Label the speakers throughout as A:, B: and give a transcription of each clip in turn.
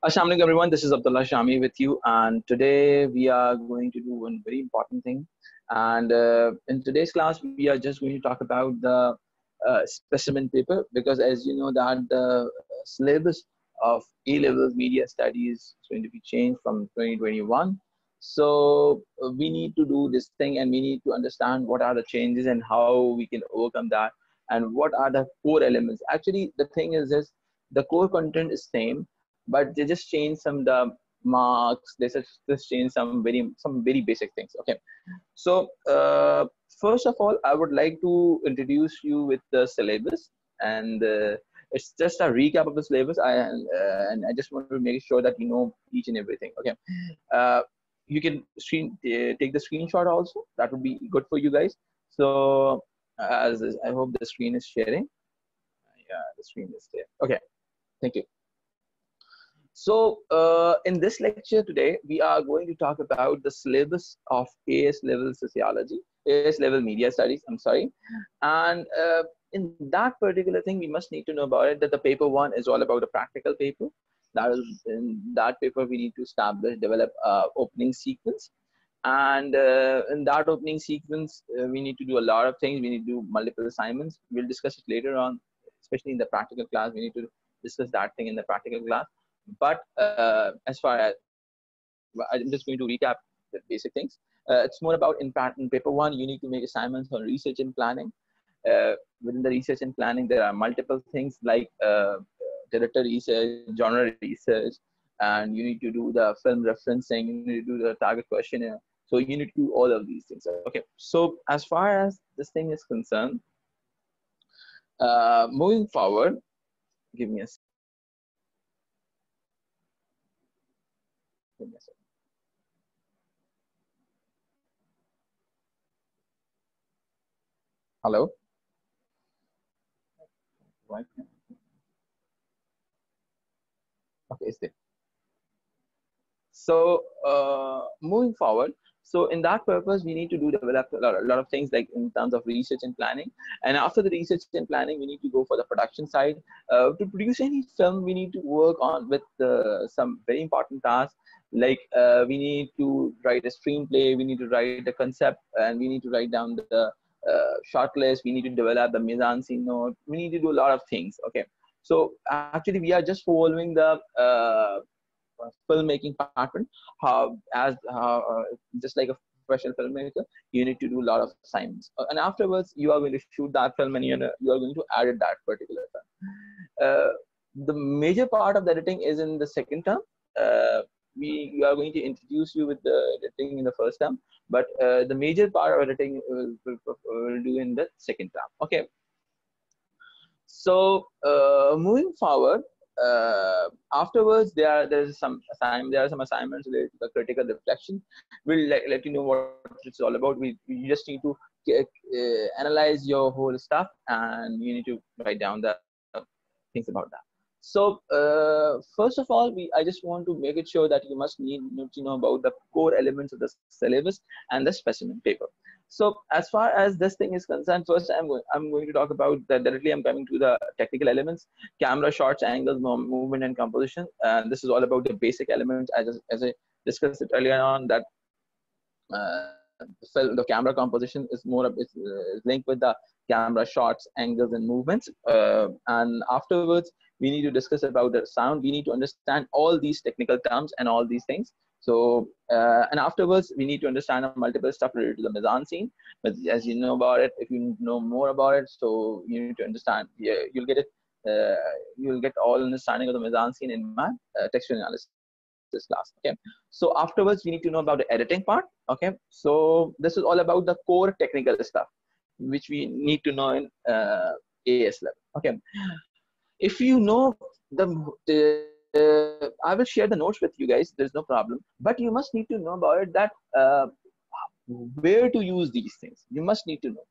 A: Assalamu alaikum everyone, this is Abdullah Shami with you, and today we are going to do one very important thing. And in today's class, we are just going to talk about the specimen paper, because as you know that the syllabus of A-level media studies is going to be changed from 2021. So we need to do this thing, and we need to understand what are the changes and how we can overcome that, and what are the core elements. Actually, the thing is this: the core content is same, but they just change some the marks. They just change some very basic things. Okay, so first of all, I would like to introduce you with the syllabus, and it's just a recap of the syllabus. And I just want to make sure that you know each and everything. Okay, uh, you can take the screenshot also. That would be good for you guys. So as I hope the screen is sharing. Yeah, the screen is there. Okay, thank you. So, in this lecture today, we are going to talk about the syllabus of AS level sociology, AS level media studies. I'm sorry, and in that particular thing, we must need to know about it that the paper one is all about a practical paper. That is, in that paper, we need to develop opening sequence, and in that opening sequence, we need to do a lot of things. We need to do multiple assignments. We'll discuss it later on, especially in the practical class. We need to discuss that thing in the practical class. But as far as I'm just going to recap the basic things. It's more about in paper one, you need to make assignments on research and planning. Within the research and planning, there are multiple things like director research, genre research, and you need to do the film referencing, you need to do the target questionnaire. So you need to do all of these things. Okay. So as far as this thing is concerned, moving forward, give me a second. Give me a second. Hello. Right. Okay, it's there. So moving forward, so in that purpose, we need to develop a lot of things like in terms of research and planning. And after the research and planning, we need to go for the production side. To produce any film, we need to work on with some very important tasks. Like we need to write a screenplay, we need to write the concept, and we need to write down the short list. We need to develop the mise-en-scene note. We need to do a lot of things. Okay. So actually, we are just following the filmmaking pattern. Just like a professional filmmaker, you need to do a lot of assignments, and afterwards you are going to shoot that film, and you are going to edit that particular film. The major part of the editing is in the second term. We are going to introduce you with the editing in the first term, but the major part of editing will do in the second term. Okay. So moving forward, afterwards there are some assignments related to the critical reflection. We'll let you know what it's all about. We just need to analyze your whole stuff, and you need to write down the things about that. So first of all, I just want to make it sure that you must need to know about the core elements of the syllabus and the specimen paper. So as far as this thing is concerned, first I'm going to talk about that directly. I'm coming to the technical elements: camera shots, angles, movement, and composition. And this is all about the basic elements. As I discussed it earlier on, that the camera composition is linked with the camera shots, angles, and movements. And afterwards, we need to discuss about the sound. We need to understand all these technical terms and all these things. So, and afterwards, we need to understand multiple stuff related to the mise-en-scene. But as you know about it, if you know more about it, so you need to understand. Yeah, you'll get it. You'll get all understanding of the mise-en-scene in my textual analysis class. Okay. So afterwards, we need to know about the editing part. Okay. So this is all about the core technical stuff, which we need to know in AS level. Okay. If you know I will share the notes with you guys. There's no problem. But you must need to know about it that where to use these things. You must need to know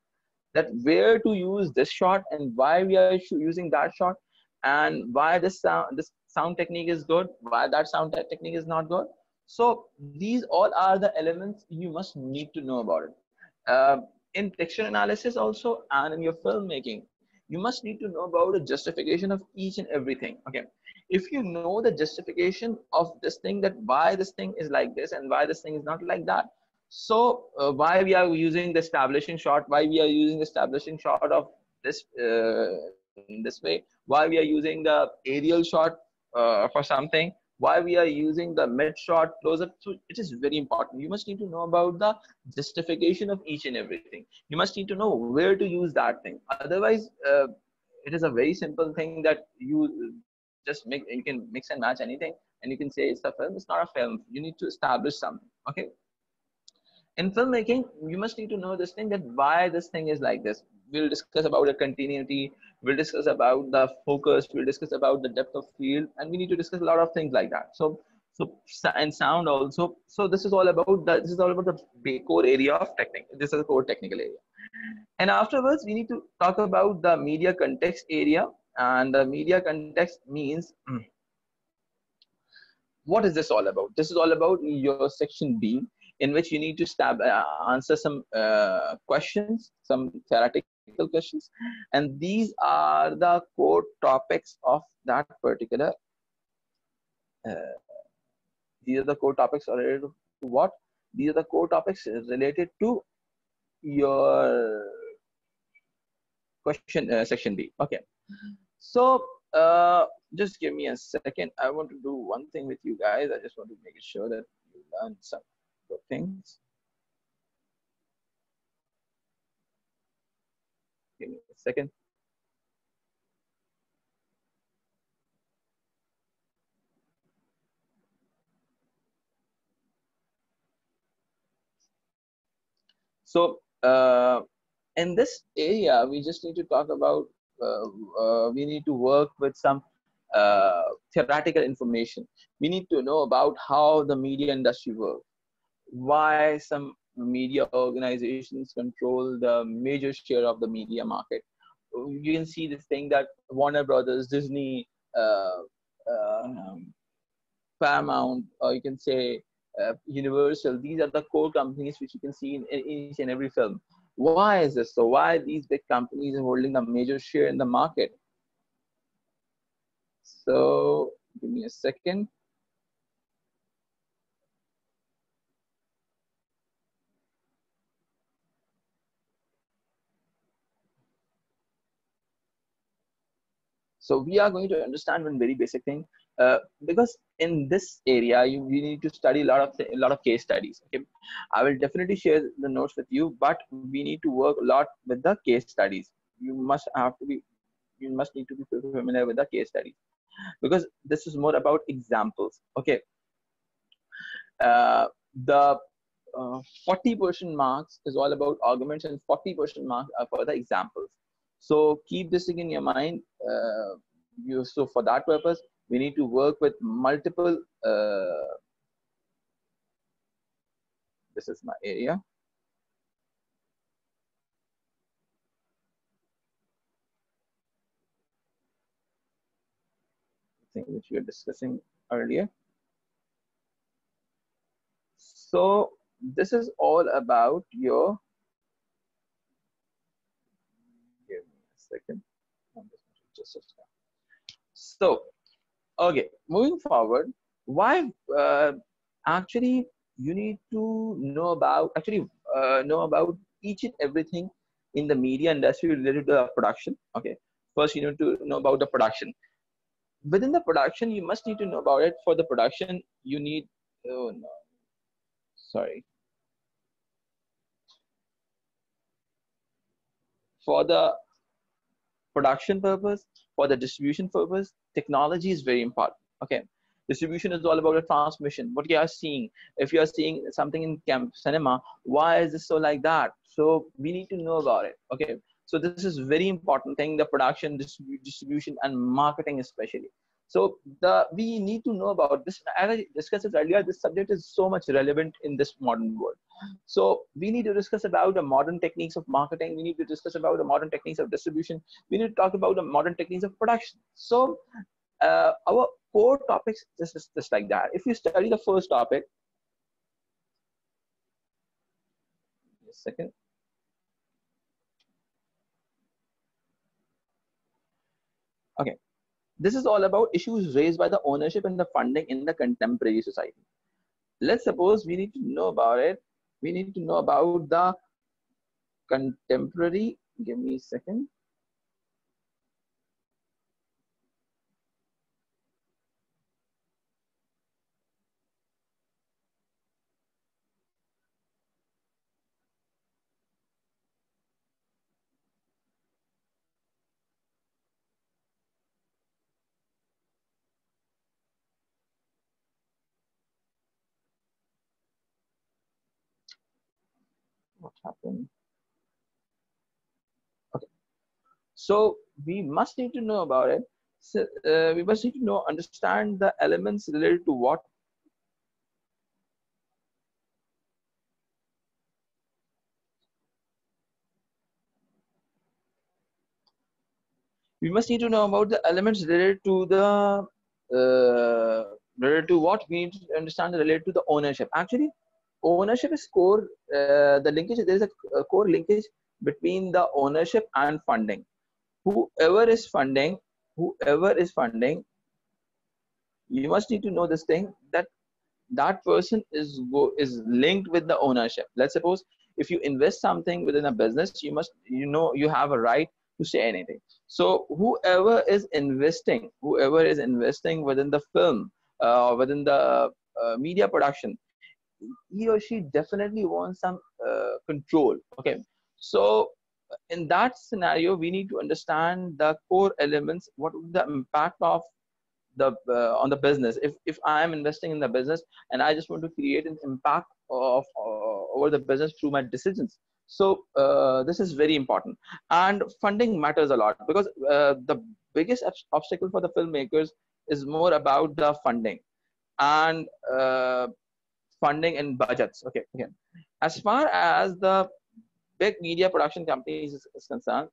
A: that where to use this shot and why we are using that shot, and why this sound technique is good, why that sound technique is not good. So these all are the elements you must need to know about it. In texture analysis also, and in your filmmaking, you must need to know about the justification of each and everything. Okay. if you know the justification of this thing, that why this thing is like this and why this thing is not like that. So why we are using the establishing shot, why we are using the establishing shot of this in this way, why we are using the aerial shot for something, why we are using the mid shot, close up. So it is very important. You must need to know about the justification of each and everything. You must need to know where to use that thing. Otherwise, it is a very simple thing that you can mix and match anything and you can say it's a film. It's not a film. You need to establish something. Okay. In filmmaking, you must need to know this thing, that why this thing is like this. We'll discuss about the continuity, we'll discuss about the focus, we'll discuss about the depth of field, and we need to discuss a lot of things like that. And sound also. So this is all about the core area of technique. This is a core technical area. And afterwards, we need to talk about the media context area. And the media context means, what is this all about? This is all about your section B, in which you need to answer some questions, some theoretical questions, and these are the core topics of that particular. Uh, these are the core topics related to what? These are the core topics related to your question section B. Okay, so just give me a second. I want to do one thing with you guys. I just want to make sure that you learn some good things. Give me a second. So in this area, we just need to talk about, we need to work with some theoretical information. We need to know about how the media industry works, why some media organizations control the major share of the media market. You can see this thing that Warner Brothers, Disney, Paramount, or you can say Universal. These are the core companies which you can see in each and every film. Why is this so? Why these big companies are holding a major share in the market? So give me a second. So we are going to understand one very basic thing, because in this area you need to study a lot of case studies. Okay, I will definitely share the notes with you, but we need to work a lot with the case studies. You must need to be familiar with the case studies, because this is more about examples. Okay, the 40% marks is all about arguments and 40% marks are for the examples. So keep this thing in your mind. So for that purpose, we need to work with multiple. This is my area. Thing which we were discussing earlier. So this is all about your. Give me a second. So, okay, moving forward, why actually you need to know about each and everything in the media industry related to the production. Okay, first you need to know about the production. Within the production, you must need to know about it. For the production, you need. Oh no, sorry. For the production purpose, for the distribution purpose, technology is very important. Okay, distribution is all about the transmission. What you are seeing, if you are seeing something in cinema, why is this so like that? So we need to know about it. Okay, so this is very important thing: the production, distribution, and marketing especially. So we need to know about this. As I discussed it earlier, this subject is so much relevant in this modern world. So we need to discuss about the modern techniques of marketing. We need to discuss about the modern techniques of distribution. We need to talk about the modern techniques of production. So our core topics just like that. If you study the first topic, a second. Okay. This is all about issues raised by the ownership and the funding in the contemporary society. Let's suppose we need to know about it. We need to know about the contemporary. Give me a second. What happened? Okay. So we must need to know about it. So, we must need to know, understand the elements related to what. We must need to know about the elements related to the related to what we need to understand related to the ownership. Actually, ownership is core. The linkage, there is a core linkage between the ownership and funding. Whoever is funding, whoever is funding, you must need to know this thing, that that person is linked with the ownership. Let's suppose if you invest something within a business, you must, you know, you have a right to say anything. So whoever is investing within the film, within the media production, he or she definitely wants some control. Okay, so in that scenario, we need to understand the core elements. What would the impact of the on the business? If I am investing in the business and I just want to create an impact of over the business through my decisions. So this is very important, and funding matters a lot, because the biggest obstacle for the filmmakers is more about the funding and funding and budgets. Okay, again, as far as the big media production companies is concerned,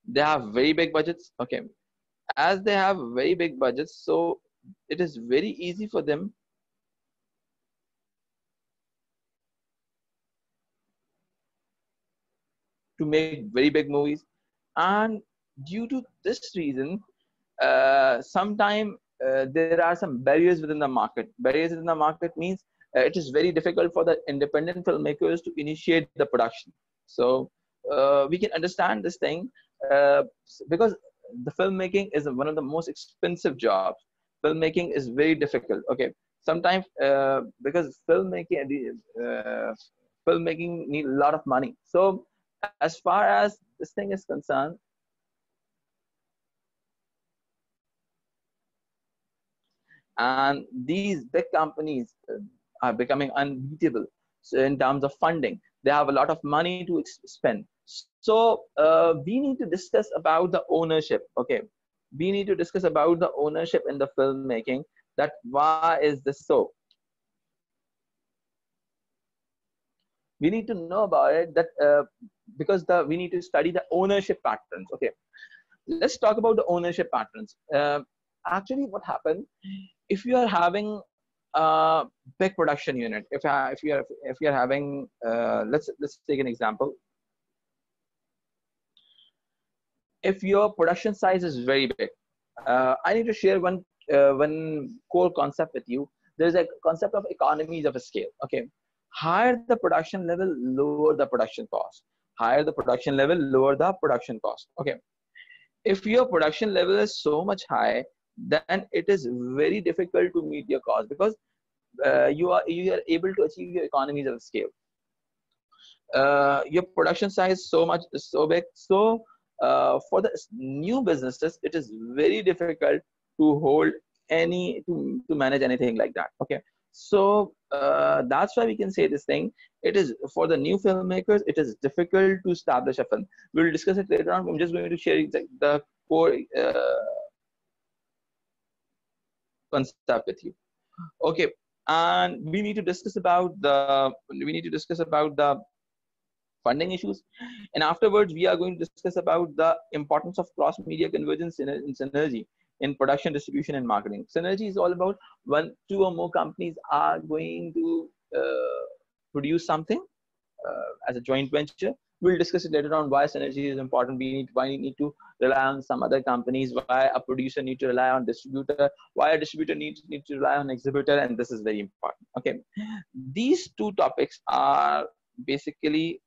A: they have very big budgets. Okay, as they have very big budgets, so it is very easy for them to make very big movies. And due to this reason, sometimes there are some barriers within the market. Barriers within the market means it is very difficult for the independent filmmakers to initiate the production. So we can understand this thing, uh, because the filmmaking is one of the most expensive jobs. Filmmaking is very difficult. Okay, sometimes because filmmaking need a lot of money. So as far as this thing is concerned, and these big companies are becoming unbeatable. So in terms of funding, they have a lot of money to spend. So we need to discuss about the ownership. Okay, we need to discuss about the ownership in the filmmaking, that why is this so. We need to know about it, that because we need to study the ownership patterns. Okay, let's talk about the ownership patterns. Actually, what happened if you are having a big production unit? If you are having, let's take an example. If your production size is very big, I need to share one core concept with you. There's a concept of economies of scale. Okay, higher the production level, lower the production cost. Higher the production level, lower the production cost. Okay, if your production level is so much high, then it is very difficult to meet your cost, because you are able to achieve your economies of scale. Your production size so much is so big, so for the new businesses it is very difficult to hold to manage anything like that. Okay, so that's why we can say this thing, it is for the new filmmakers, it is difficult to establish a film. We'll discuss it later on. I'm just going to share the core concept with you. Okay, and we need to discuss about the funding issues, and afterwards we are going to discuss about the importance of cross media convergence in synergy in production, distribution, and marketing. Synergy is all about when two or more companies are going to produce something as a joint venture. We'll discuss it later on why synergy is important. Why we need to rely on some other companies, why a producer need to rely on distributor, why a distributor needs to rely on exhibitor, and this is very important. Okay, these two topics are basically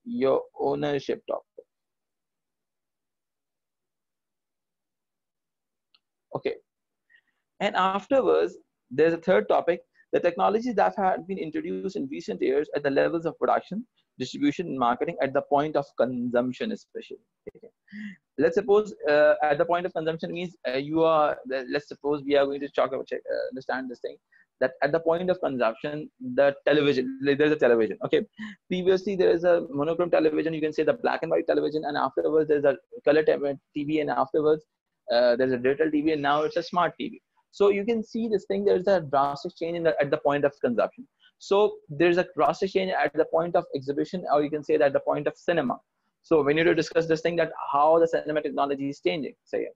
A: your ownership topic. Okay, and afterwards there's a third topic, the technologies that have been introduced in recent years at the levels of production, distribution, and marketing at the point of consumption, especially. Okay. Let's suppose at the point of consumption means let's suppose we are going to talk about understand this thing, that at the point of consumption, the television, there's a television. Okay, previously there is a monochrome television, you can say the black and white television, and afterwards there's a color TV, and afterwards there's a digital TV, and now it's a smart TV. So you can see this thing, there's a drastic change at the point of consumption. So there's a drastic change at the point of exhibition, or you can say that at the point of cinema. So we need to discuss this thing, that how the cinema technology is changing, say.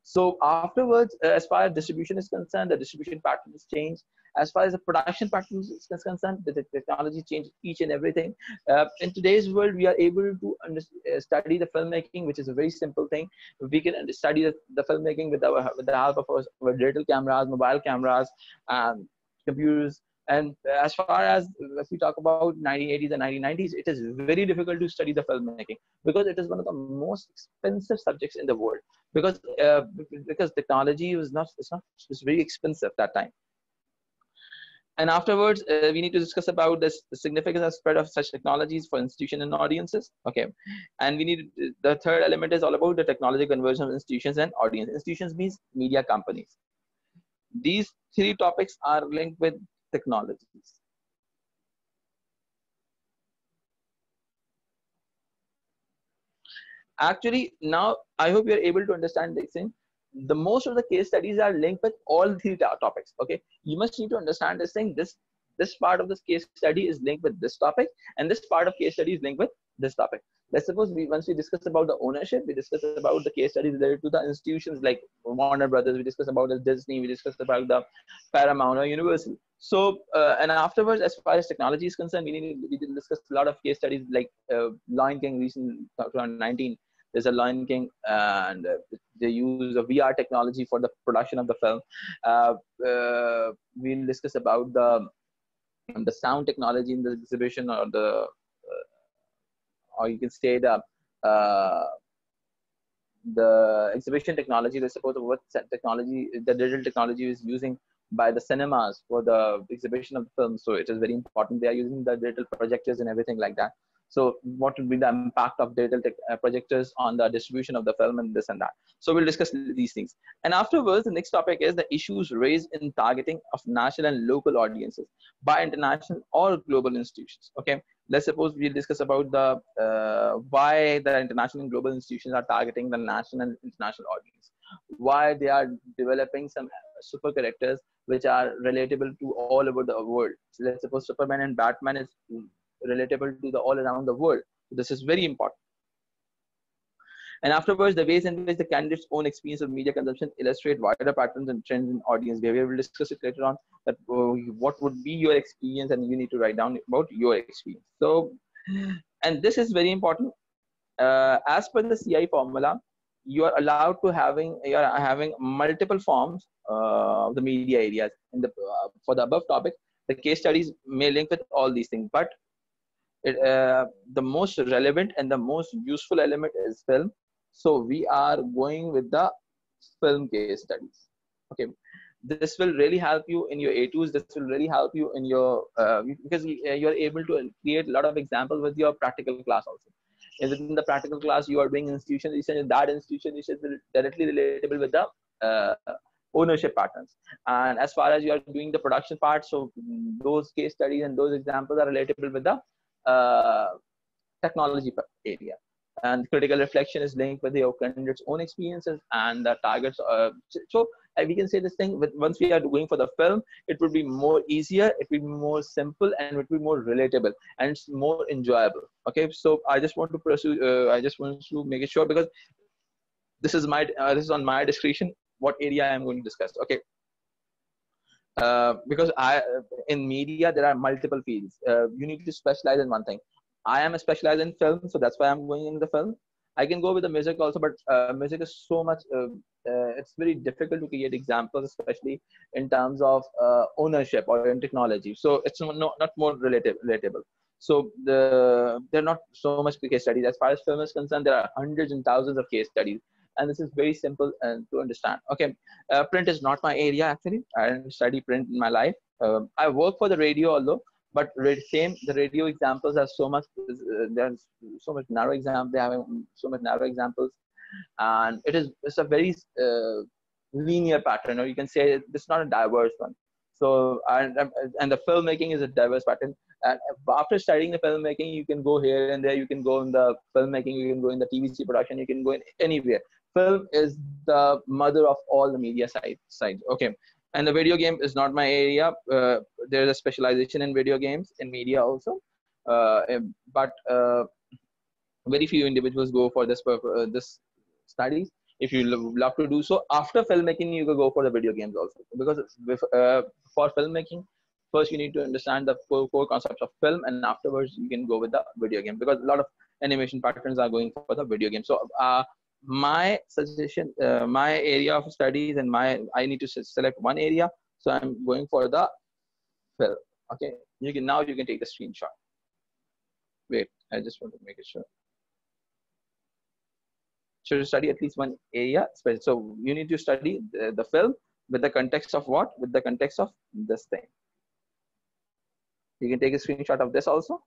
A: So afterwards, as far as distribution is concerned, the distribution pattern has changed. As far as the production pattern is concerned, the technology changed each and everything. In today's world, we are able to study the filmmaking, which is a very simple thing. We can study the filmmaking with the help of our digital cameras, mobile cameras, computers. And as far as if we talk about 1980s and 1990s, it is very difficult to study the filmmaking because it is one of the most expensive subjects in the world. Because technology was it's very expensive that time. And afterwards, we need to discuss about the significance and spread of such technologies for institutions and audiences. Okay, and the third element is all about the technology conversion of institutions and audience. Institutions means media companies. These three topics are linked with technologies. Actually, now I hope you're able to understand this thing. The most of the case studies are linked with all three topics. Okay, you must need to understand this thing. This part of this case study is linked with this topic, and this part of case study is linked with this topic. Let's suppose once we discuss about the ownership, we discuss about the case studies related to the institutions like Warner Brothers, we discuss about the Disney, we discuss about the Paramount or Universal. So and afterwards, as far as technology is concerned, we did discuss a lot of case studies like Lion King recent 2019. There's a Lion King, and the use of VR technology for the production of the film. We'll discuss about the sound technology in the exhibition, or you can say the exhibition technology. Let's suppose what technology, the digital technology is using by the cinemas for the exhibition of the film. So it is very important. They are using the digital projectors and everything like that. So what will be the impact of digital projectors on the distribution of the film and this and that. So we'll discuss these things. And afterwards, the next topic is the issues raised in targeting of national and local audiences by international or global institutions. Okay, let's suppose we'll discuss about the why the international and global institutions are targeting the national and international audience. Why they are developing some super characters which are relatable to all over the world. So let's suppose Superman and Batman is relatable to the all around the world. This is very important. And afterwards, the ways in which the candidate's own experience of media consumption illustrate wider patterns and trends in audience behavior. We'll discuss it later on, that what would be your experience, and you need to write down about your experience. So, and this is very important. As per the CI formula, you are allowed to having multiple forms of the media areas. In the for the above topic, the case studies may link with all these things, but the most relevant and the most useful element is film. So we are going with the film case studies. Okay, this will really help you in your A2s. This will really help you in your because you are able to create a lot of examples with your practical class also. And within the practical class, you are doing institution research, and that institution research is directly relatable with the ownership patterns. And as far as you are doing the production part, so those case studies and those examples are relatable with the technology area. And critical reflection is linked with your candidate's own experiences and the targets. So we can say this thing, once we are going for the film, it would be more easier, it will be more simple, and it will be more relatable, and it's more enjoyable. Okay, so I just want to pursue, I just want to make it sure, because this is on my discretion what area I am going to discuss. Okay, because in media there are multiple fields. You need to specialize in one thing. I am specialized in film, so that's why I'm going in the film. I can go with the music also, but music is so much. It's very difficult to create examples, especially in terms of ownership or in technology. So it's not more relatable. So there are not so much case studies. As far as film is concerned, there are hundreds and thousands of case studies, and this is very simple and to understand. Okay, print is not my area actually. I didn't study print in my life. I work for the radio although, but the radio examples are so much. There's so much narrow example. They have so much narrow examples, and it's a very linear pattern, or you can say it's not a diverse one. So and the filmmaking is a diverse pattern. And after studying the filmmaking, you can go here and there. You can go in the filmmaking. You can go in the TVC production. You can go in anywhere. Film is the mother of all the media sides. Okay, and the video game is not my area. There is a specialization in video games in media also, but very few individuals go for this studies. If you love to do so, after filmmaking, you can go for the video games also, because for filmmaking, first you need to understand the core concepts of film, and afterwards you can go with the video game, because a lot of animation patterns are going for the video game. So my suggestion, my area of studies, and I need to select one area, so I'm going for the film. Okay, now you can take the screenshot. Wait, I just want to make it sure. Should study at least one area. So you need to study the film with the context of what? With the context of this thing. You can take a screenshot of this also.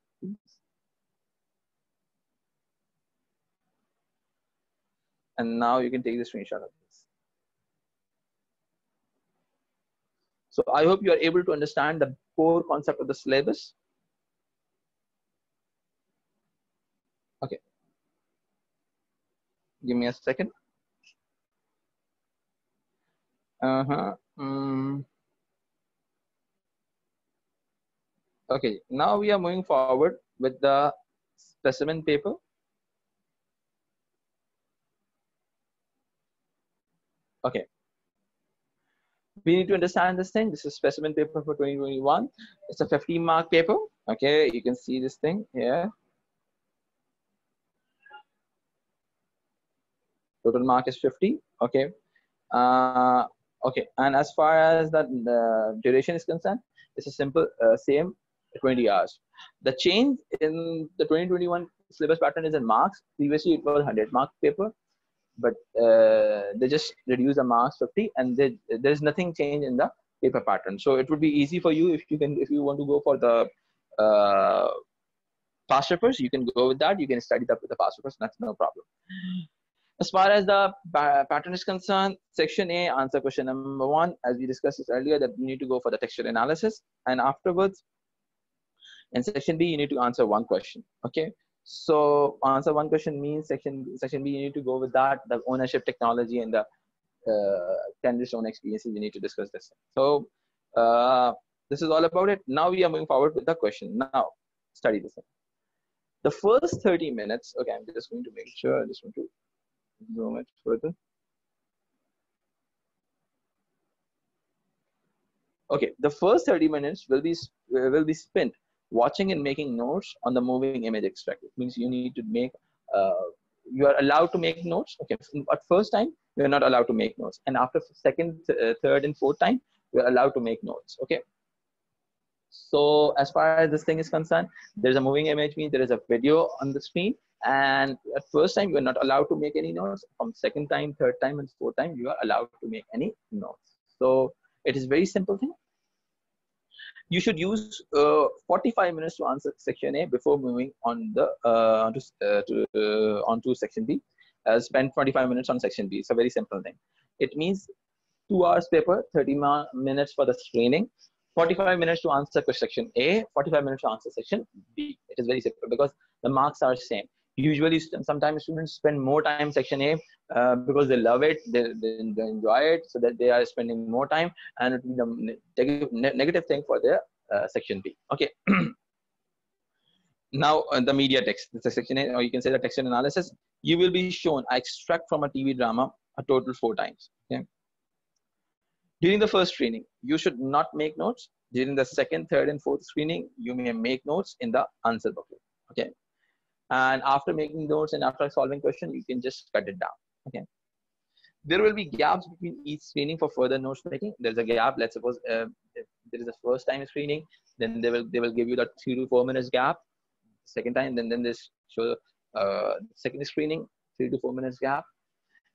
A: And now you can take the screenshot of this. So I hope you are able to understand the core concept of the syllabus. Okay. Give me a second. Okay, now we are moving forward with the specimen paper. Okay. We need to understand this thing. This is specimen paper for 2021. It's a 50-mark paper. Okay, you can see this thing here. Total mark is 50. Okay. Okay, and as far as the duration is concerned, it's a simple same 20 hours. The change in the 2021 syllabus pattern is in marks. Previously, it was 100-mark paper, but they just reduce the marks 50, and there's nothing change in the paper pattern. So it would be easy for you if you want to go for the past papers. You can go with that. You can study that with the past papers. That's no problem. As far as the pattern is concerned, section A, answer question number 1, as we discussed this earlier, that you need to go for the textual analysis, and afterwards, in section B, you need to answer one question. Okay, so answer one question means section B, you need to go with that, the ownership, technology, and the candidate's own experiences. We need to discuss this. So this is all about it. Now we are moving forward with the question. Now study this. The first 30 minutes. Okay, I'm just going to make sure. I just want to go much further. Okay, the first 30 minutes will be spent watching and making notes on the moving image extract. It means you need to make, you are allowed to make notes. Okay, at first time, you are not allowed to make notes. And after second, third, and fourth time, you are allowed to make notes. Okay. So as far as this thing is concerned, there's a moving image, means there is a video on the screen. And at first time, you're not allowed to make any notes. From second time, third time, and fourth time, you are allowed to make any notes. So it is very simple thing. You should use 45 minutes to answer section A before moving on the onto section B. Spend 45 minutes on section B. It's a very simple thing. It means 2 hours paper, 30 minutes for the screening, 45 minutes to answer section A, 45 minutes to answer section B. It is very simple because the marks are same. Usually, sometimes students spend more time section A because they love it, they enjoy it, so that they are spending more time, and it will be the negative thing for their section B. Okay. Now the media text, this is section A, or you can say the textual analysis. You will be shown I extract from a TV drama a total 4 times. Okay. During the first screening, you should not make notes. During the second, third, and fourth screening, you may make notes in the answer booklet. Okay. And after making notes and after solving question, you can just cut it down. Okay. There will be gaps between each screening for further notes making. There's a gap. Let's suppose if there is a first time screening, then they will give you that 3 to 4 minutes gap. Second time, then this show second screening, 3 to 4 minutes gap.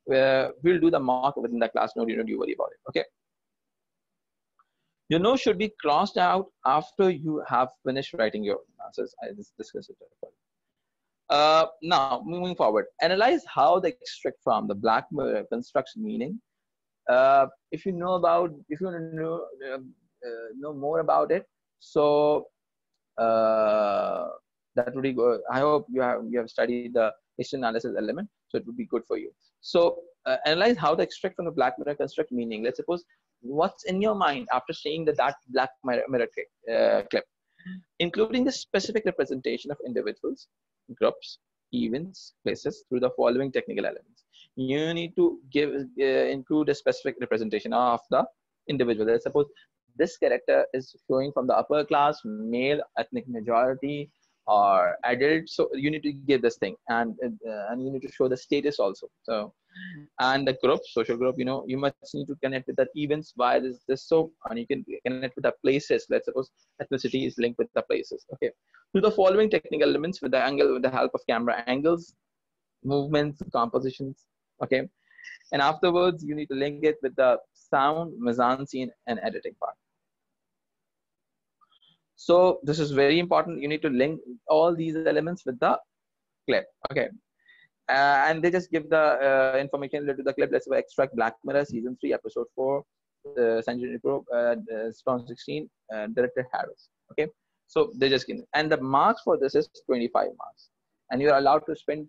A: Where we'll do the mark within the class note. You don't worry about it. Okay. Your notes should be crossed out after you have finished writing your answers. I just discussed it. Now, moving forward, analyze how the extract from the black mirror constructs meaning. If you want to know more about it, so that would be good. I hope you have studied the history analysis element, so it would be good for you. So analyze how the extract from the black mirror construct meaning. Let's suppose what's in your mind after seeing that black mirror clip, including the specific representation of individuals, groups, events, places through the following technical elements. You need to include a specific representation of the individual. Let's suppose this character is showing from the upper class, male, ethnic majority, or adult. So you need to give this thing, and you need to show the status also. So, and the group, social group, you must need to connect with the events. Why this so, and you can connect with the places. Let's suppose ethnicity is linked with the places. Okay. To the following technical elements with the help of camera angles, movements, compositions. Okay. And afterwards, you need to link it with the sound, mise-en-scene, and editing part. So this is very important. You need to link all these elements with the clip. Okay. And they just give the information related to the clip. Let's say extract Black Mirror season 3 episode 4, Century Pro, Storm 16, director Harris. Okay. So they just give, and the marks for this is 25 marks, and you're allowed to spend.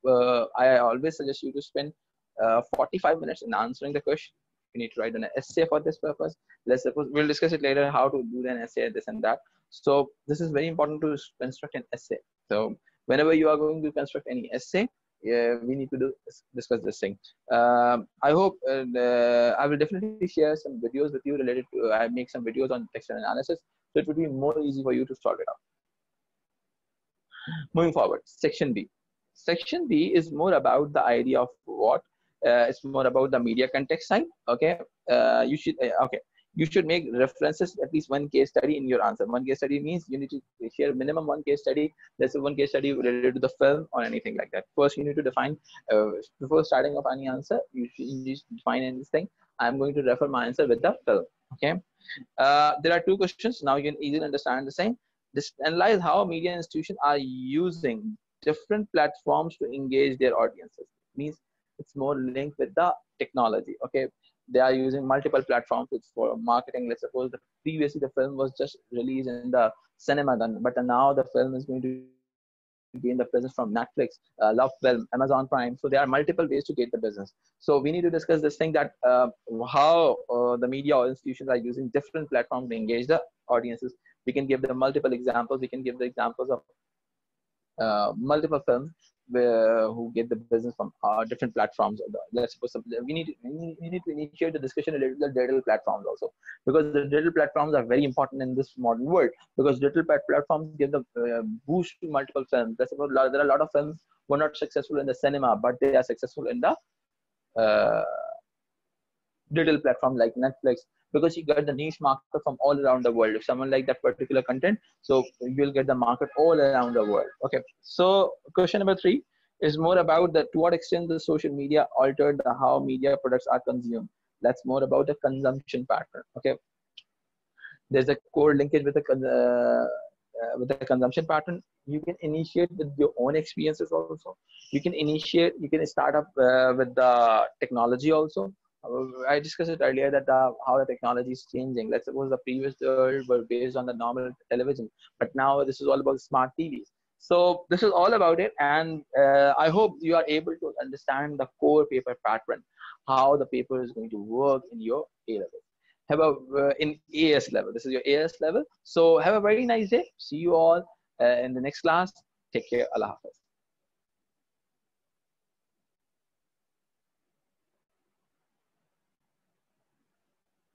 A: I always suggest you to spend 45 minutes in answering the question. You need to write an essay for this purpose. Let's suppose we'll discuss it later how to do an essay, this and that. So this is very important to construct an essay. So whenever you are going to construct any essay, we need to discuss this thing. I hope I will definitely share some videos with you related to. I make some videos on text analysis, so it would be more easy for you to solve it out. Moving forward, section B. Section B is more about the idea of what. It's more about the media context side. Okay, you should make references at least one case study in your answer. One case study means you need to share minimum one case study. Let's say one case study related to the film or anything like that. First, you need to define before starting off any answer. You should define anything. I'm going to refer my answer with the film. Okay. There are two questions. Now you can easily understand the same. This analyze how media institutions are using different platforms to engage their audiences. It means it's more linked with the technology. Okay, they are using multiple platforms for marketing. Let's suppose previously the film was just released in the cinema, but now the film is going to gain the business from Netflix, Love Film, Amazon Prime. So there are multiple ways to get the business. So we need to discuss this thing that how the media or institutions are using different platforms to engage the audiences. We can give them multiple examples. We can give the examples of multiple films who get the business from different platforms. Let's suppose we need to initiate the discussion related to the digital platforms also, because the digital platforms are very important in this modern world, because digital platforms give the boost to multiple films. Let's suppose there are a lot of films who are not successful in the cinema, but they are successful in the digital platform like Netflix, because you get the niche market from all around the world. If someone like that particular content, so you'll get the market all around the world. Okay, so question number 3 is more about to what extent the social media altered how media products are consumed. That's more about the consumption pattern. Okay, there's a core linkage with the consumption pattern. You can initiate with your own experiences also. You can start up with the technology also. I discussed it earlier that how the technology is changing. Let's suppose the previous world were based on the normal television, but now this is all about smart TVs. So this is all about it, and I hope you are able to understand the core paper pattern, how the paper is going to work in your A level. In AS level, this is your AS level. So have a very nice day. See you all in the next class. Take care. Allah Hafiz.